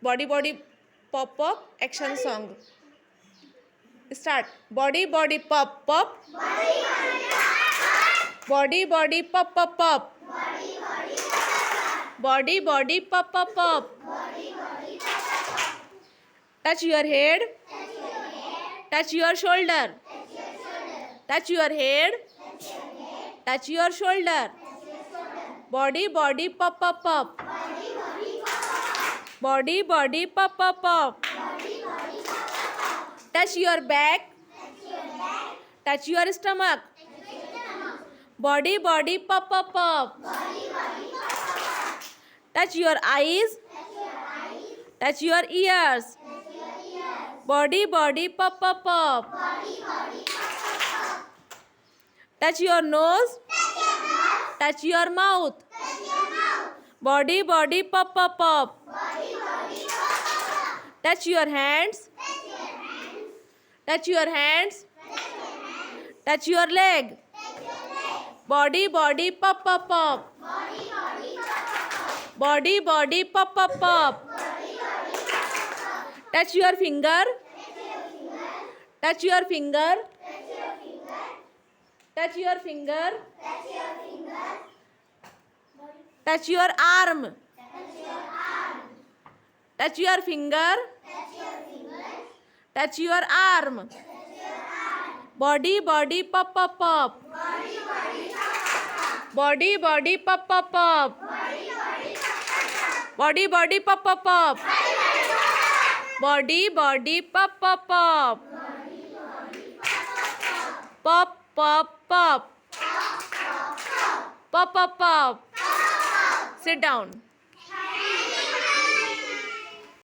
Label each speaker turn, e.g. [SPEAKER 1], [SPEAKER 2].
[SPEAKER 1] body body pop pop action song. Start. Body body pop pop. Body body pop pop pop. Body body pop pop pop. Touch your head. Touch your shoulder. Touch your head. Touch your shoulder. Body body pop pop pop. Body body pop pop pop. Touch your back. Touch your stomach. Body body pop pop pop. Touch your eyes. Touch your ears. Body body pop pop pop. Touch your nose. Touch your mouth. Body body pop pop pop. Touch your hands. Touch your hands. Touch your leg. Body body pop pop pop. Body body pop pop pop. Touch your finger. Touch your finger. Touch your finger. Touch your arm. Touch your finger. Touch your arm. Body body pop pop pop. Body body pop pop pop. Body body pop pop pop. Body body pop pop pop. Pop pop pop. Pop pop pop. Sit down.